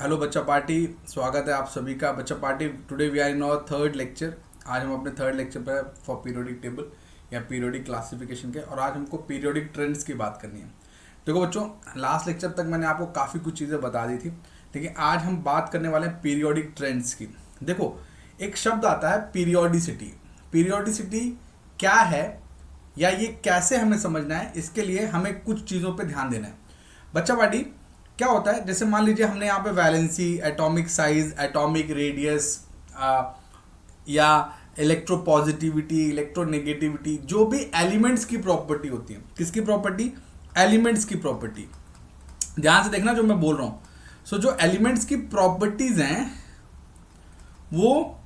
Hello बच्चा party. स्वागत है आप सभी का बच्चा party. Today we are in our third lecture. आज हम अपने थर्ड लेक्चर पर फॉर पीरियोडिक टेबल या पीरियोडिक क्लासिफिकेशन के, और आज हमको पीरियोडिक ट्रेंड्स की बात करनी है। देखो बच्चों, लास्ट लेक्चर तक मैंने आपको काफ़ी कुछ चीज़ें बता दी थी, लेकिन आज हम बात करने वाले हैं पीरियोडिक ट्रेंड्स की। देखो, एक शब्द आता है पीरियोडिसिटी। पीरियोडिसिटी क्या है या ये कैसे हमें समझना है, इसके लिए हमें कुछ चीज़ों पे ध्यान देना है। बच्चा पार्टी, क्या होता है, जैसे मान लीजिए हमने यहाँ पे valency, atomic size, atomic radius या इलेक्ट्रोपॉजिटिविटी, इलेक्ट्रोनेगेटिविटी, जो भी एलिमेंट्स की प्रॉपर्टी होती है। किसकी प्रॉपर्टी? एलिमेंट्स की प्रॉपर्टी। ध्यान से देखना जो मैं बोल रहा हूँ। सो जो एलिमेंट्स की प्रॉपर्टीज हैं वो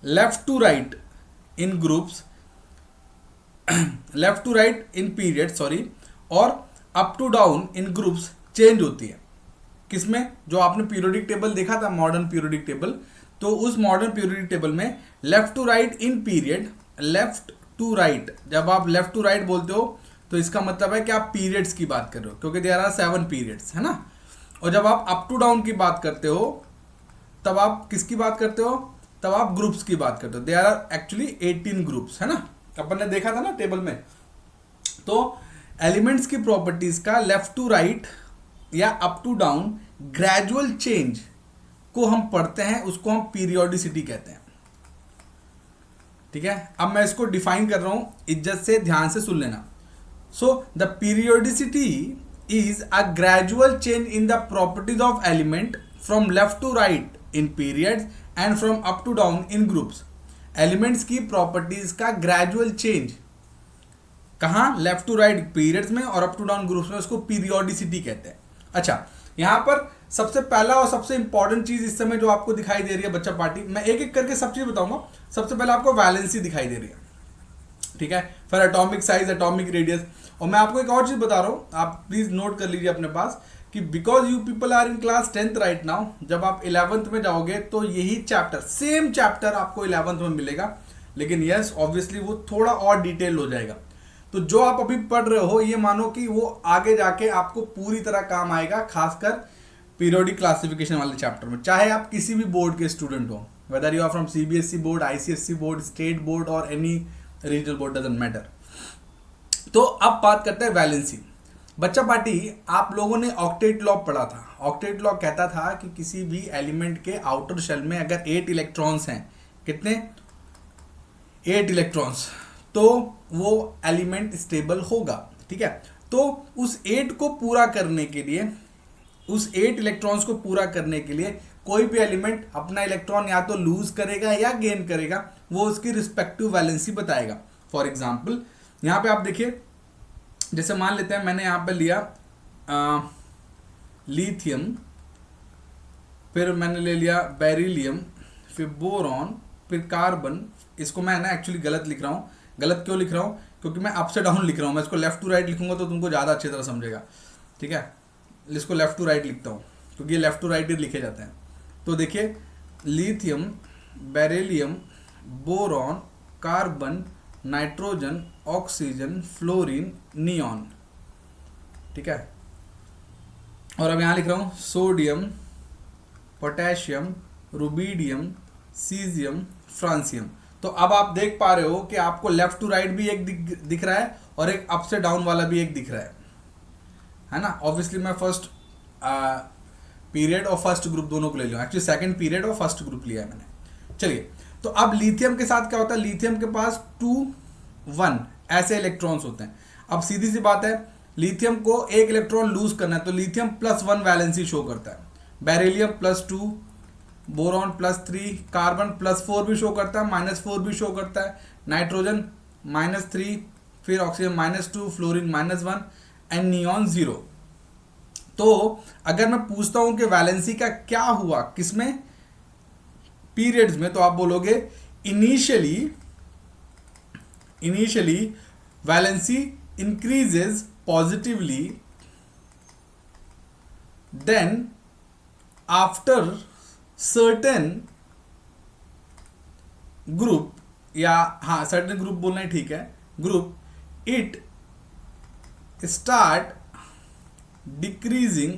left to right in groups, left to right in period sorry, और up to down in groups change होती है। किसमें? जो आपने पीरियोडिक टेबल देखा था, मॉडर्न पीरियोडिक टेबल, तो उस मॉडर्न पीरियोडिक टेबल में left to right in period, left to right, जब आप लेफ्ट टू राइट बोलते हो तो इसका मतलब है कि आप पीरियड्स की बात कर रहे हो, क्योंकि देयर आर 7 पीरियड्स, है ना। और जब आप अप टू डाउन की बात करते हो तब आप किसकी बात करते हो? तब आप ग्रुप्स की बात करते हो। देयर आर एक्चुअली 18 ग्रुप्स, है ना। अपन ने देखा था ना टेबल में। तो एलिमेंट्स की प्रॉपर्टीज का लेफ्ट टू राइट या up to down gradual change को हम पढ़ते हैं, उसको हम पीरियोडिसिटी कहते हैं। ठीक है, अब मैं इसको डिफाइन कर रहा हूं, इज्जत से ध्यान से सुन लेना। So the periodicity is a gradual change in the properties of element from left to right in periods and from up to down in groups. Elements की प्रॉपर्टीज का ग्रेजुअल चेंज कहाँ? लेफ्ट टू राइट पीरियड्स में और up to down groups में, उसको periodicity कहते हैं। अच्छा, यहां पर सबसे पहला और सबसे इंपॉर्टेंट चीज इस समय जो आपको दिखाई दे रही है बच्चा पार्टी, मैं एक एक करके सब चीज बताऊंगा। सबसे पहले आपको वैलेंसी दिखाई दे रही है, ठीक है, फिर एटॉमिक साइज, एटॉमिक रेडियस। और मैं आपको एक और चीज बता रहा हूं, आप प्लीज नोट कर लीजिए अपने पास कि because you people are in class 10th right now, जब आप 11th में जाओगे तो यही चैप्टर, सेम चैप्टर आपको 11th में मिलेगा, लेकिन यस ऑब्वियसली वो थोड़ा और डिटेल हो जाएगा। तो जो आप अभी पढ़ रहे हो ये मानो कि वो आगे जाके आपको पूरी तरह काम आएगा, खासकर पीरियोडिक क्लासिफिकेशन वाले चैप्टर में। चाहे आप किसी भी बोर्ड के स्टूडेंट हो, whether you are from CBSE board, ICSE board, state board और any regional board, doesn't matter. तो अब बात करते हैं वैलेंसी। बच्चा पार्टी, आप लोगों ने ऑक्टेट लॉ पढ़ा था। ऑक्टेट लॉ कहता था कि किसी भी एलिमेंट के आउटर शेल में अगर 8 इलेक्ट्रॉन्स हैं, कितने? 8 इलेक्ट्रॉन्स, तो वो एलिमेंट स्टेबल होगा। ठीक है, तो उस 8 को पूरा करने के लिए, उस 8 इलेक्ट्रॉन्स को पूरा करने के लिए कोई भी एलिमेंट अपना इलेक्ट्रॉन या तो लूज करेगा या गेन करेगा, वो उसकी रिस्पेक्टिव वैलेंसी बताएगा। फॉर एग्जाम्पल यहां पे आप देखिए, जैसे मान लेते हैं मैंने यहां पे लिया लिथियम, फिर मैंने ले लिया बेरिलियम, फिर बोरॉन, फिर कार्बन। इसको मैं ना एक्चुअली गलत लिख रहा हूँ। गलत क्यों लिख रहा हूँ? क्योंकि मैं अप से डाउन लिख रहा हूँ। मैं इसको लेफ्ट टू राइट लिखूंगा तो तुमको ज़्यादा अच्छी तरह समझेगा। ठीक है, इसको लेफ्ट टू राइट लिखता हूँ क्योंकि ये लेफ्ट टू राइट ही लिखे जाते हैं। तो देखिए, lithium, beryllium, boron, carbon, nitrogen, oxygen, fluorine, neon. ठीक है, और अब यहाँ लिख रहा हूँ sodium, potassium, rubidium, caesium, francium. तो अब आप देख पा रहे हो कि आपको लेफ्ट टू राइट भी एक दिख रहा है और एक अप से डाउन वाला भी एक दिख रहा है ना। ऑब्वियसली मैं फर्स्ट पीरियड और फर्स्ट ग्रुप दोनों को ले लिया, एक्चुअली सेकंड पीरियड और फर्स्ट ग्रुप लिया है मैंने। चलिए, तो अब लिथियम के साथ क्या होता है? लिथियम के पास 2 1 ऐसे इलेक्ट्रॉन्स होते हैं। अब सीधी सी बात है, लिथियम को एक इलेक्ट्रॉन लूज करना है तो लिथियम +1 वैलेंसी शो करता है, बेरिलियम +2, बोरॉन +3, कार्बन +4 भी शो करता है, -4 भी शो करता है, नाइट्रोजन -3, फिर ऑक्सीजन -2, फ्लोरीन -1 एंड नियॉन 0। तो अगर मैं पूछता हूं कि वैलेंसी का क्या हुआ किसमें? पीरियड्स में, तो आप बोलोगे initially valency increases positively, then after certain group, या हाँ सर्टेन ग्रुप बोलना ही ठीक है, group, it start decreasing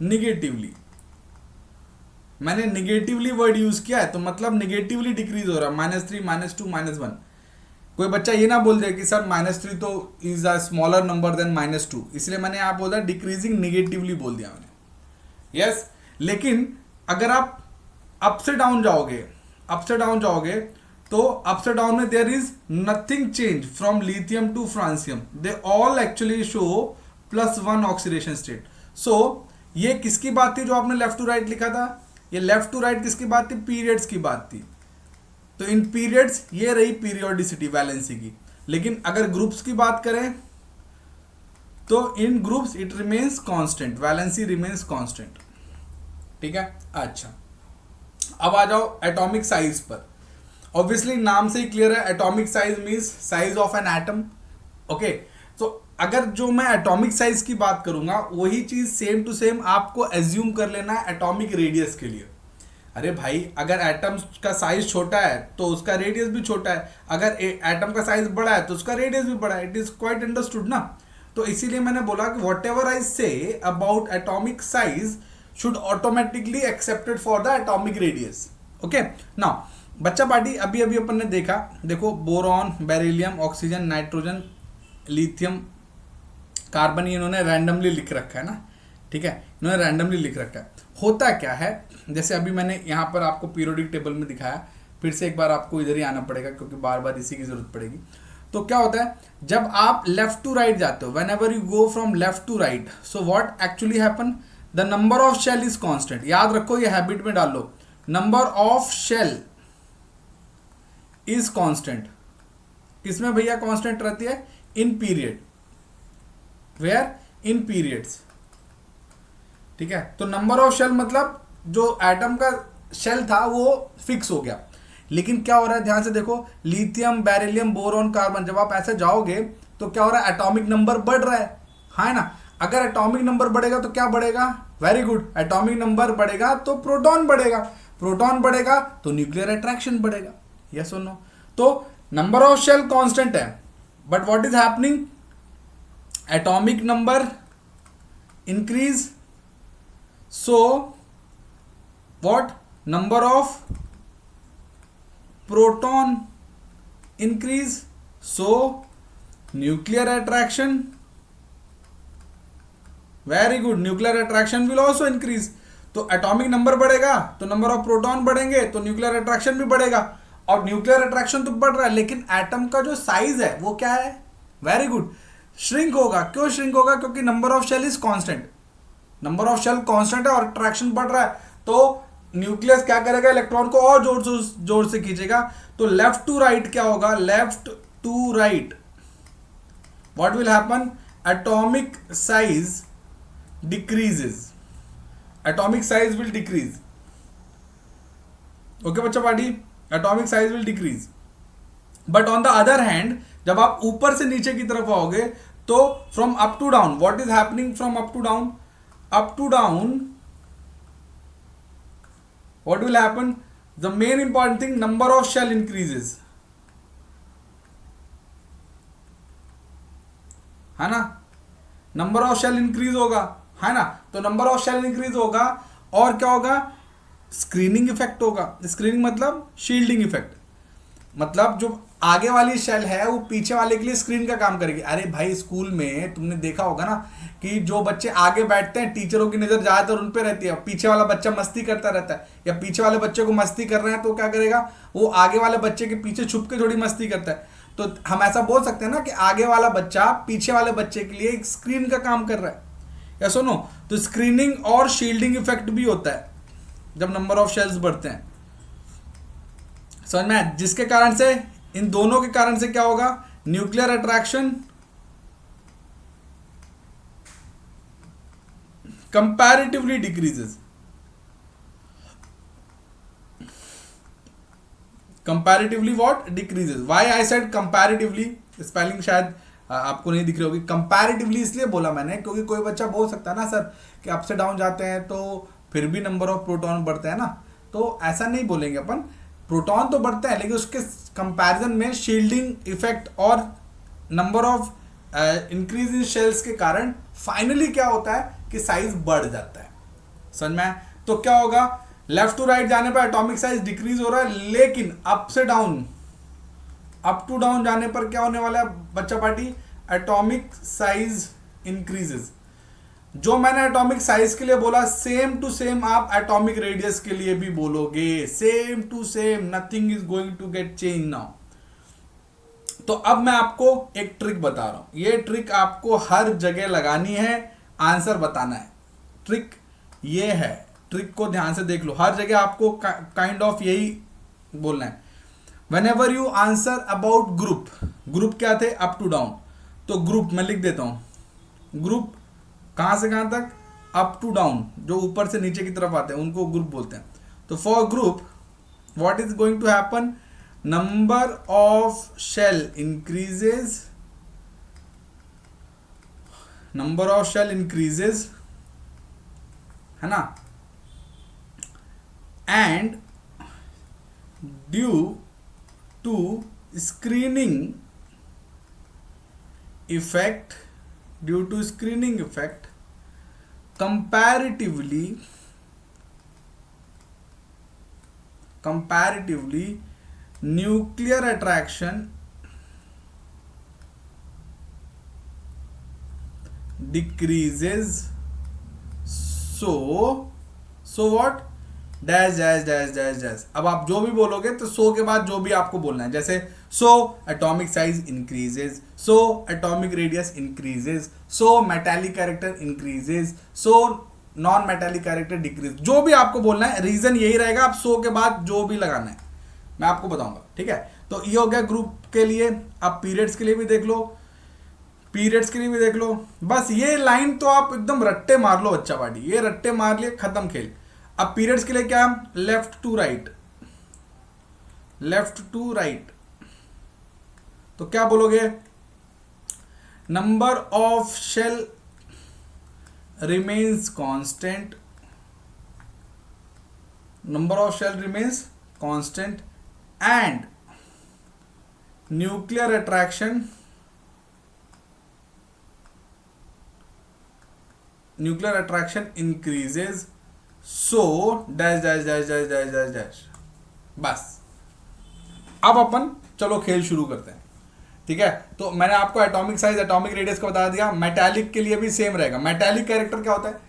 negatively, मैंने निगेटिवली वर्ड यूज किया है तो मतलब निगेटिवली डिक्रीज हो रहा है, -3, -2, -1। कोई बच्चा ये ना बोल दे कि सर -3 तो is a smaller number than -2, इसलिए मैंने आप बोला डिक्रीजिंग निगेटिवली बोल दिया मैंने। यस, लेकिन अगर आप अप से डाउन जाओगे तो अप से डाउन में there is nothing change from lithium to francium, they all actually show +1 oxidation state. So ये किसकी बात थी जो आपने लेफ्ट टू राइट लिखा था? ये लेफ्ट टू राइट किसकी बात थी? पीरियड्स की बात थी। तो इन पीरियड्स ये रही पीरियोडिसिटी वैलेंसी की। लेकिन अगर ग्रुप्स की बात करें तो in groups it remains constant, valency remains constant. ठीक है, अच्छा अब आ जाओ एटॉमिक साइज पर। ऑब्वियसली नाम से ही क्लियर है, atomic size means size of an atom. Okay, तो अगर जो मैं एटॉमिक साइज की बात करूंगा वही चीज सेम टू सेम आपको एज्यूम कर लेना है एटॉमिक रेडियस के लिए। अरे भाई, अगर एटम का साइज छोटा है तो उसका रेडियस भी छोटा है, अगर एटम का साइज बड़ा है तो उसका रेडियस भी बड़ा है। इट इज क्वाइट अंडरस्टूड ना। तो इसीलिए मैंने बोला कि what ever I say about atomic size should automatically accepted for the atomic radius. Okay, now बच्चा पार्टी अभी अभी अपन ने देखा, देखो boron, beryllium, oxygen, nitrogen, lithium, carbon, ये इन्होंने रैंडमली लिख रखा है ना। ठीक है, इन्होंने रैंडमली लिख रखा है। होता क्या है, जैसे अभी मैंने यहाँ पर आपको पीरियोडिक टेबल में दिखाया, फिर से एक बार आपको इधर ही आना पड़ेगा क्योंकि बार बार इसी की जरूरत पड़ेगी। तो क्या होता है जब आप लेफ्ट टू राइट जाते हो, whenever you go from left to right, so what actually happen, the number of shell is constant. याद रखो, ये हैबिट में डाल लो, number of shell is constant. किसमें भैया कांस्टेंट रहती है? In period, where in periods. ठीक है, तो नंबर ऑफ शेल मतलब जो एटम का शेल था वो फिक्स हो गया। लेकिन क्या हो रहा है, ध्यान से देखो, लिथियम, बेरिलियम, बोरॉन, कार्बन, जब आप ऐसे जाओगे तो क्या हो रहा है, एटॉमिक नंबर बढ़ रहा है ना। अगर एटॉमिक नंबर बढ़ेगा तो क्या बढ़ेगा? वेरी गुड, एटॉमिक नंबर बढ़ेगा तो प्रोटॉन बढ़ेगा, प्रोटॉन बढ़ेगा तो न्यूक्लियर अट्रैक्शन बढ़ेगा। यस और नो? तो नंबर ऑफ शेल कांस्टेंट है, but what is happening, atomic number increase, so what, number of proton increase, so nuclear attraction, very good, nuclear attraction will also increase। तो atomic number बढ़ेगा तो number of proton बढ़ेंगे तो nuclear attraction भी बढ़ेगा, और nuclear attraction तो बढ़ रहा है लेकिन एटम का जो साइज है वो क्या है? वेरी गुड, श्रिंक होगा। क्यों श्रिंक होगा? क्योंकि number of shell is constant, number of shell constant है और अट्रैक्शन बढ़ रहा है, तो न्यूक्लियस क्या करेगा? इलेक्ट्रॉन को और जोर से खींचेगा। तो लेफ्ट टू राइट क्या होगा? Left to right what will happen, atomic size decreases, atomic size will decrease. Okay बच्चा party, atomic size will decrease. But on the other hand जब आप ऊपर से नीचे की तरफ आओगे तो from up to down, what is happening from up to down? Up to down, what will happen? The main important thing, number of shell increases, है ना। नंबर ऑफ शेल इंक्रीज होगा, है ना। तो नंबर ऑफ शेल इंक्रीज होगा और क्या होगा? स्क्रीनिंग इफेक्ट होगा। स्क्रीनिंग मतलब शील्डिंग इफेक्ट, मतलब जो आगे वाली शेल है वो पीछे वाले के लिए स्क्रीन का काम करेगी। अरे भाई, स्कूल में तुमने देखा होगा ना कि जो बच्चे आगे बैठते हैं टीचरों की नजर ज्यादातर उन पे रहती है, पीछे वाला बच्चा मस्ती करता रहता है, या पीछे वाले बच्चे को मस्ती कर रहे हैं तो क्या करेगा, वो आगे वाले बच्चे के पीछे छुप के थोड़ी मस्ती करता है। तो हम ऐसा बोल सकते हैं ना कि आगे वाला बच्चा पीछे वाले बच्चे के लिए एक स्क्रीन का काम कर रहा है, या सुनो। तो स्क्रीनिंग और शील्डिंग इफेक्ट भी होता है जब नंबर ऑफ शेल्स बढ़ते हैं, समझ में? जिसके कारण से, इन दोनों के कारण से क्या होगा? Nuclear attraction comparatively decreases, comparatively what? Decreases. Why I said comparatively, spelling शायद आपको नहीं दिख रही होगी। कंपैरेटिवली इसलिए बोला मैंने क्योंकि कोई बच्चा बोल सकता है ना सर कि अप से डाउन जाते हैं तो फिर भी नंबर ऑफ प्रोटॉन बढ़ते हैं ना, तो ऐसा नहीं बोलेंगे अपन। प्रोटॉन तो बढ़ते हैं लेकिन उसके कंपैरिजन में शील्डिंग इफेक्ट और number of increase in shells के कारण फाइनली क्या होता है कि साइज बढ़ जाता है। समझ में आया? तो क्या होगा, लेफ्ट टू राइट जाने पर एटॉमिक साइज डिक्रीज हो रहा है, लेकिन अप से डाउन, अप टू डाउन जाने पर क्या होने वाला है बच्चा पार्टी, एटॉमिक साइज इंक्रीजेस। जो मैंने एटॉमिक साइज के लिए बोला सेम टू सेम आप एटॉमिक रेडियस के लिए भी बोलोगे, same to same, nothing is going to get change now. तो अब मैं आपको एक ट्रिक बता रहा हूं, ये ट्रिक आपको हर जगह लगानी है, आंसर बताना है। ट्रिक ये है, ट्रिक को ध्यान से देख लो, हर जगह आपको काइंड ऑफ यही बोलना है। Whenever you answer about group, group क्या थे, अप टू डाउन, तो ग्रुप मैं लिख देता हूं, ग्रुप कहां से कहां तक, अप टू डाउन, जो ऊपर से नीचे की तरफ आते हैं उनको ग्रुप बोलते हैं। तो for group what is going to happen, number of shell increases, number of shell increases, है ना, and due to screening effect, due to screening effect, comparatively nuclear attraction decreases, so what, dash dash dash dash dash. अब आप जो भी बोलोगे तो सो के बाद जो भी आपको बोलना है, जैसे so atomic size increases, so atomic radius increases, so metallic character increases, so non metallic character decrease, जो भी आपको बोलना है, रीजन यही रहेगा। आप सो के बाद जो भी लगाना है मैं आपको बताऊंगा, ठीक है। तो ये हो गया ग्रुप के लिए। आप पीरियड्स के लिए भी देख लो, पीरियड्स के लिए भी देख लो। बस ये लाइन तो आप एकदम रट्टे मार लो बच्चा पार्टी, ये रट्टे मार लिए, खत्म खेल। अब पीरियड्स के लिए क्या, left to right, left to right, तो क्या बोलोगे, number of shell remains constant, number of shell remains constant and nuclear attraction, nuclear attraction increases, so dash dash dash dash dash dash dash. बस अब अपन चलो खेल शुरू करते हैं, ठीक है। तो मैंने आपको एटॉमिक साइज, एटॉमिक रेडियस का बता दिया। मेटालिक के लिए भी सेम रहेगा। मेटालिक कैरेक्टर क्या होता है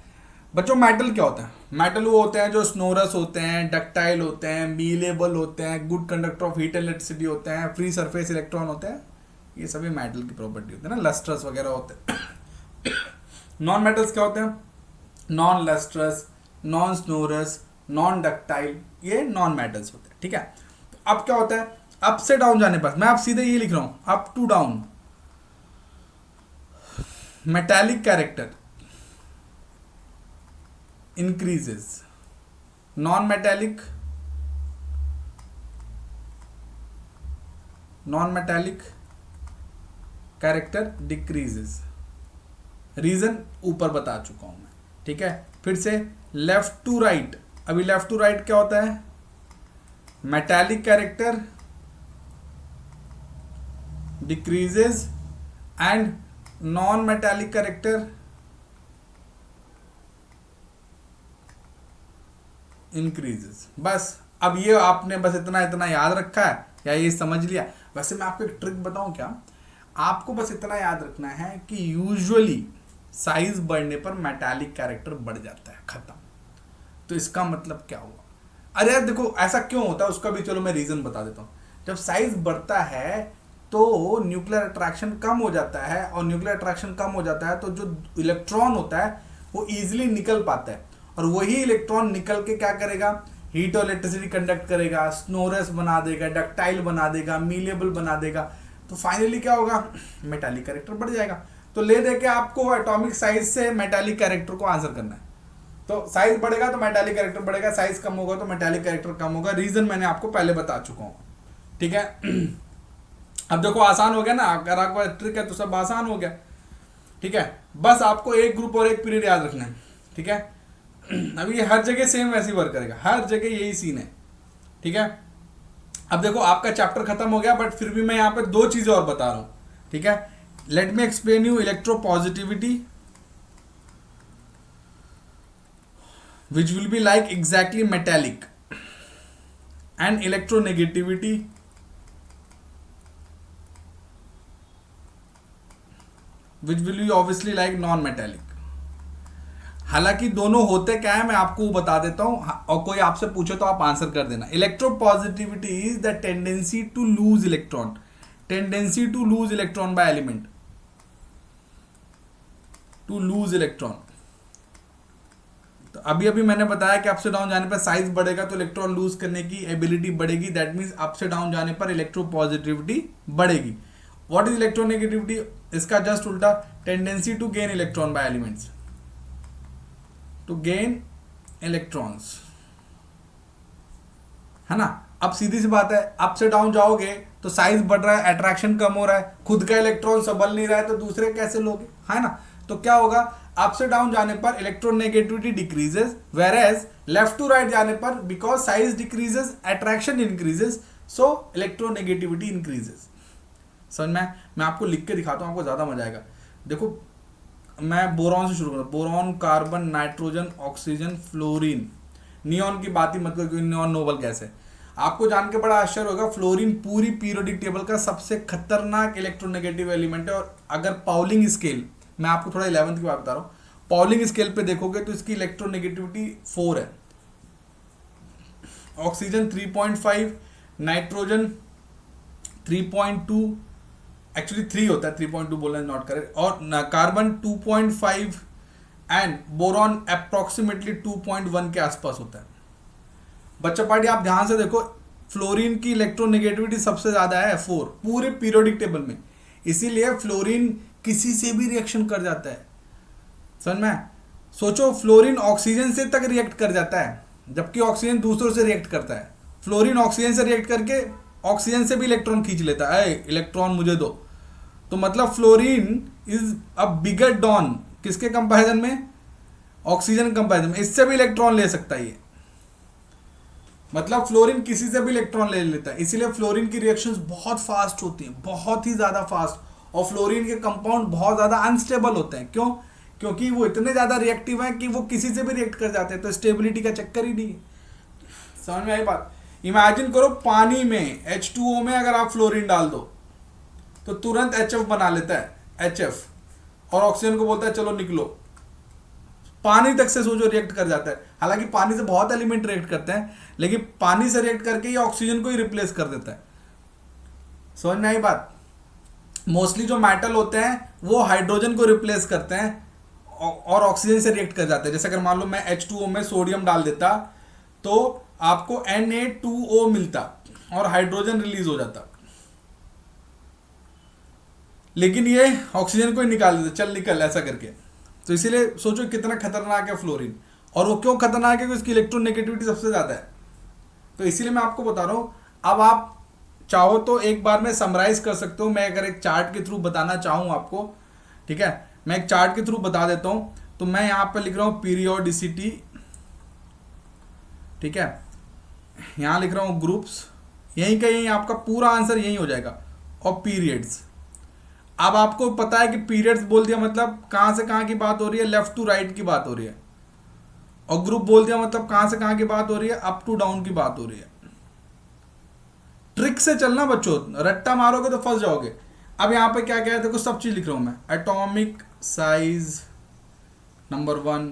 बच्चों, मेटल क्या होता है, मेटल वो होते हैं जो स्नोरस होते हैं, डक्टाइल होते हैं, मीलेबल होते हैं, good conductor of heat and electricity होते हैं, फ्री सरफेस इलेक्ट्रॉन होते हैं, ये सभी मेटल की प्रॉपर्टी होती है ना, लस्ट्रस वगैरह होते हैं। नॉन मेटल्स क्या होते हैं, non lustrous, non स्नोरस, non ductile, ये नॉन मेटल्स होते हैं, ठीक है। तो अब क्या होता है, अप से डाउन जाने पर, मैं आप सीधे ये लिख रहा हूं, up to down, metallic character increases, non metallic character decreases. Reason ऊपर बता चुका हूं मैं, ठीक है। फिर से लेफ्ट टू राइट, अभी लेफ्ट टू राइट क्या होता है, metallic character decreases and non metallic character increases. बस अब ये आपने बस इतना याद रखा है या ये समझ लिया। वैसे मैं आपको एक ट्रिक बताऊं क्या, आपको बस इतना याद रखना है कि यूजुअली साइज बढ़ने पर मेटालिक कैरेक्टर बढ़ जाता है, खत्म। तो इसका मतलब क्या हुआ, अरे यार देखो ऐसा क्यों होता है उसका भी चलो मैं रीजन बता देता हूँ। जब साइज बढ़ता है तो न्यूक्लियर अट्रैक्शन कम हो जाता है, और न्यूक्लियर अट्रैक्शन कम हो जाता है तो जो इलेक्ट्रॉन होता है वो ईजिली निकल पाता है, और वही इलेक्ट्रॉन निकल के क्या करेगा, हीट और इलेक्ट्रिसिटी कंडक्ट करेगा, स्नोरस बना देगा, डक्टाइल बना देगा, मीलेबल बना देगा। तो फाइनली क्या होगा, मेटालिक कैरेक्टर बढ़ जाएगा। तो ले दे के आपको एटॉमिक साइज से मेटालिक कैरेक्टर को आंसर करना है। तो साइज बढ़ेगा तो मेटालिक कैरेक्टर बढ़ेगा, साइज कम होगा तो मेटालिक कैरेक्टर कम होगा। रीजन मैंने आपको पहले बता चुका हूँ, ठीक है। अब देखो आसान हो गया ना, अगर आपको ट्रिक है तो सब आसान हो गया, ठीक है। बस आपको एक ग्रुप और एक पीरियड याद रखना है, ठीक है। अभी ये हर जगह सेम वैसे ही वर्क करेगा, हर जगह यही सीन है, ठीक है। अब देखो आपका चैप्टर खत्म हो गया, बट फिर भी मैं यहाँ पे दो चीजें और बता रहा हूँ, ठीक है। Let me explain you electropositivity which will be like exactly metallic, and electronegativity which will be obviously like non-metallic. हालांकि दोनों होते क्या है मैं आपको बता देता हूं, और कोई आपसे पूछे तो आप आंसर कर देना. Electropositivity is the tendency to lose electron, tendency to lose electron by element, to lose electron. तो अभी अभी मैंने बताया कि अप से डाउन जाने पर साइज बढ़ेगा तो इलेक्ट्रॉन लूज करने की एबिलिटी बढ़ेगी. दैट मीन्स अप से डाउन जाने पर इलेक्ट्रोपॉजिटिविटी बढ़ेगी. What is electronegativity? इसका जस्ट उल्टा, tendency to gain electron by elements, to gain electrons, है ना. अब सीधी सी बात है, अप से डाउन जाओगे तो साइज बढ़ रहा है, अट्रैक्शन कम हो रहा है, खुद का इलेक्ट्रॉन संभल नहीं रहा है तो दूसरे कैसे लोगे, है ना. तो क्या होगा, अप से डाउन जाने पर electronegativity decreases, whereas left to right जाने पर because size decreases attraction increases, so electronegativity increases. समझ में? मैं आपको लिख के दिखाता हूँ, आपको ज्यादा मजा आएगा. देखो मैं बोरॉन से शुरू करता हूँ. Boron, carbon, nitrogen, oxygen, fluorine. Neon की बात ही मतलब क्योंकि नियॉन नोबल गैस है. आपको जान के बड़ा आश्चर्य होगा, फ्लोरीन पूरी पीरियोडिक टेबल का सबसे खतरनाक इलेक्ट्रोनेगेटिव एलिमेंट है. और अगर पाउलिंग स्केल, मैं आपको थोड़ा 11th की बात बता रहा हूँ, पाउलिंग स्केल पे देखोगे तो इसकी इलेक्ट्रोनेगेटिविटी 4 है. ऑक्सीजन 3.5, नाइट्रोजन 3.2, एक्चुअली 3 होता है, 3.2 बोलना नॉट करेक्ट, और कार्बन 2.5 एंड बोरॉन अप्रोक्सीमेटली 2.1 के आसपास होता है. बच्चा पार्टी आप ध्यान से देखो, फ्लोरीन की इलेक्ट्रोनेगेटिविटी सबसे ज्यादा है 4 पूरे पीरियोडिक टेबल में. इसीलिए फ्लोरीन किसी से भी रिएक्शन कर जाता है. समझ में? सोचो, फ्लोरीन ऑक्सीजन से तक रिएक्ट कर जाता है, जबकि ऑक्सीजन दूसरों से रिएक्ट करता है. फ्लोरीन ऑक्सीजन से रिएक्ट करके ऑक्सीजन से भी इलेक्ट्रॉन खींच लेता है, इलेक्ट्रॉन मुझे दो. तो मतलब fluorine is a bigger don किसके कंपैरिजन में? ऑक्सीजन कंपैरिजन में. इससे भी इलेक्ट्रॉन ले सकता है ये, मतलब फ्लोरीन किसी से भी इलेक्ट्रॉन ले लेता है. इसीलिए फ्लोरीन की रिएक्शंस बहुत फास्ट होती हैं, बहुत ही ज्यादा फास्ट. और फ्लोरीन के कंपाउंड बहुत ज्यादा अनस्टेबल होते हैं. क्यों? क्योंकि वो इतने ज्यादा रिएक्टिव हैं कि वो किसी से भी रिएक्ट कर जाते हैं. तो स्टेबिलिटी का चक्कर ही नहीं है. समझ में आई बात? इमेजिन करो, पानी में H2O में अगर आप फ्लोरीन डाल दो तो तुरंत HF बना लेता है, HF, और ऑक्सीजन को बोलता है चलो निकलो. पानी तक से सोचो रिएक्ट कर जाता है. हालांकि पानी से बहुत एलिमेंट रिएक्ट करते हैं, लेकिन पानी से रिएक्ट करके ये ऑक्सीजन को ही रिप्लेस कर देता है. समझ में आई बात? मोस्टली जो मेटल होते हैं वो हाइड्रोजन को रिप्लेस करते हैं और ऑक्सीजन से रिएक्ट कर जाते हैं. जैसे अगर मान लो मैं H2O में सोडियम डाल देता तो आपको Na2O मिलता और हाइड्रोजन रिलीज हो जाता, लेकिन ये ऑक्सीजन को ही निकाल देता, चल निकल ऐसा करके. तो इसीलिए सोचो कितना खतरनाक है फ्लोरीन. और वो क्यों खतरनाक है? क्योंकि उसकी इलेक्ट्रोनेगेटिविटी सबसे ज्यादा है. तो इसीलिए मैं आपको बता रहा हूं. अब आप चाहो तो एक बार में समराइज कर सकते हो. मैं अगर एक चार्ट के थ्रू बताना चाहूँ आपको, ठीक है, मैं एक चार्ट के थ्रू बता देता हूं. तो मैं यहां पर लिख रहा हूं पीरियोडिसिटी, ठीक है, यहां लिख रहा हूं ग्रुप्स, यहीं का यहीं आपका पूरा आंसर यही हो जाएगा. और पीरियड्स, अब आपको पता है कि पीरियड्स बोल दिया मतलब कहां से कहां की बात हो रही है, लेफ्ट टू राइट की बात हो रही है. और ग्रुप बोल दिया मतलब कहां से कहां की बात हो रही है, अप टू डाउन की बात हो रही है. ट्रिक से चलना बच्चों, रट्टा मारोगे तो फंस जाओगे. अब यहां पे क्या क्या है देखो, सब चीज लिख रहा हूं मैं. Atomic size number 1,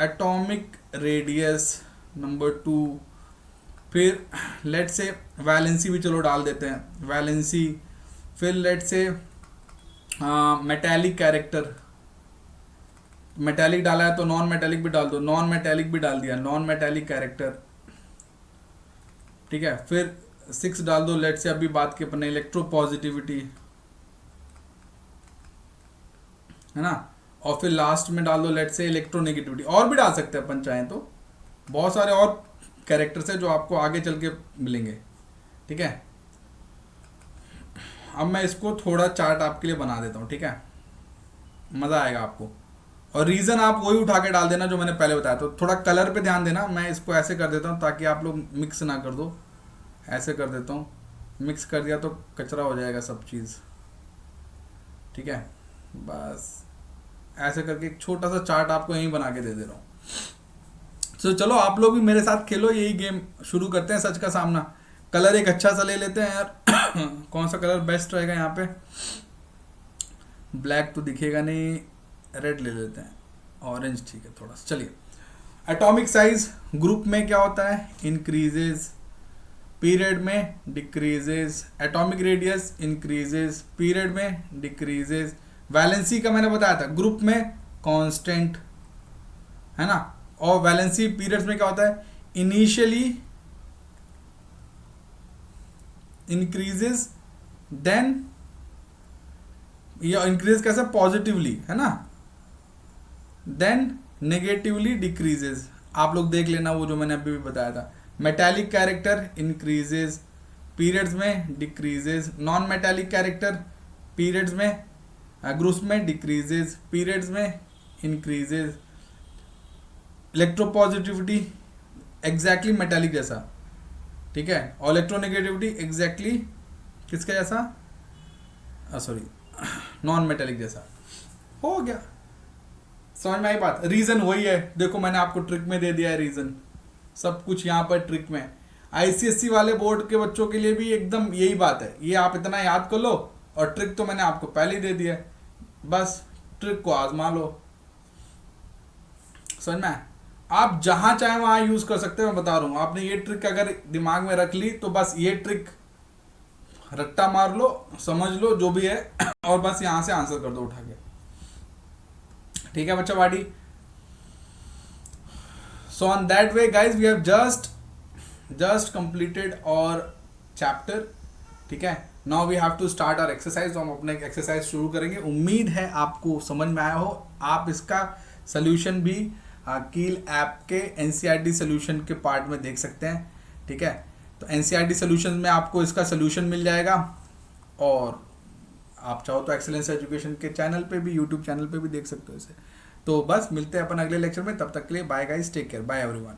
atomic radius number 2, फिर लेट से वैलेंसी भी चलो डाल देते हैं, वैलेंसी. फिर लेट से मेटालिक कैरेक्टर, मेटालिक डाला है तो नॉन मेटालिक भी डाल दो, नॉन मेटालिक भी डाल दिया, नॉन मेटालिक कैरेक्टर, ठीक है. फिर 6 डाल दो लेट से, अभी बात की अपने इलेक्ट्रोपॉजिटिविटी, है ना. और फिर लास्ट में डाल दो लेट से इलेक्ट्रोनेगेटिविटी. और भी डाल सकते हैं अपन चाहें तो, बहुत सारे और कैरेक्टर्स है जो आपको आगे चल के मिलेंगे, ठीक है. अब मैं इसको थोड़ा चार्ट आपके लिए बना देता हूँ, ठीक है, मज़ा आएगा आपको. और रीज़न आप वही उठा के डाल देना जो मैंने पहले बताया. तो थोड़ा कलर पे ध्यान देना. मैं इसको ऐसे कर देता हूँ ताकि आप लोग मिक्स ना कर दो. ऐसे कर देता हूँ, मिक्स कर दिया तो कचरा हो जाएगा सब चीज़, ठीक है. बस ऐसे करके एक छोटा सा चार्ट आपको यहीं बना के दे दे रहा हूँ. सो चलो आप लोग भी मेरे साथ खेलो, यही गेम शुरू करते हैं सच का सामना। कलर एक अच्छा सा ले लेते हैं यार कौन सा कलर बेस्ट रहेगा यहाँ पे? ब्लैक तो दिखेगा नहीं, रेड ले लेते हैं, ऑरेंज ठीक है थोड़ा सा। चलिए, एटॉमिक साइज ग्रुप में क्या होता है? इंक्रीजेज, पीरियड में decreases, atomic radius increases, period में डिक्रीजेज। वैलेंसी का मैंने बताया था, ग्रुप में कांस्टेंट है ना, और वैलेंसी पीरियड्स में क्या होता है? इनिशियली इंक्रीजेज, देन ये इंक्रीज कैसे? पॉजिटिवली है ना, देन नेगेटिवली डिक्रीजेज। आप लोग देख लेना वो जो मैंने अभी भी बताया था। मेटालिक कैरेक्टर इंक्रीजेज, पीरियड्स में decreases. Non metallic character periods में, ग्रुप्स में डिक्रीजेज, पीरियड्स में इंक्रीजेज। इलेक्ट्रोपॉजिटिविटी एग्जैक्टली मेटालिक जैसा, ठीक है, और इलेक्ट्रोनेगेटिविटी एग्जैक्टली किसके जैसा? सॉरी, नॉन मेटालिक जैसा। हो गया, समझ में आई बात? रीजन वही है, देखो मैंने आपको ट्रिक में दे दिया है रीजन, सब कुछ यहाँ पर ट्रिक में। आईसीएससी वाले बोर्ड के बच्चों के लिए भी एकदम यही बात है, ये आप इतना याद कर लो, और ट्रिक तो मैंने आपको पहले ही दे दिया है, बस ट्रिक को आजमा लो। समझ में? आप जहां चाहे वहां यूज कर सकते हैं, मैं बता रहा हूं। आपने ये ट्रिक अगर दिमाग में रख ली तो बस ये ट्रिक रट्टा मार लो, समझ लो जो भी है, और बस यहां से आंसर कर दो उठा के। ठीक है बच्चा वाडी? So on that way guys we have just completed our chapter. ठीक है, now we have to start our exercise. हम अपने एक्सरसाइज शुरू करेंगे। उम्मीद है आपको समझ में आया हो। आप इसका सोल्यूशन भी कील ऐप के एनसीईआरटी सोल्यूशन के पार्ट में देख सकते हैं। ठीक है, तो एनसीईआरटी सोल्यूशन में आपको इसका सोल्यूशन मिल जाएगा, और आप चाहो तो एक्सेलेंस एजुकेशन के चैनल पे भी, यूट्यूब चैनल पे भी देख सकते हो इसे। तो बस मिलते हैं अपन अगले लेक्चर में, तब तक के लिए bye guys, take care, bye everyone.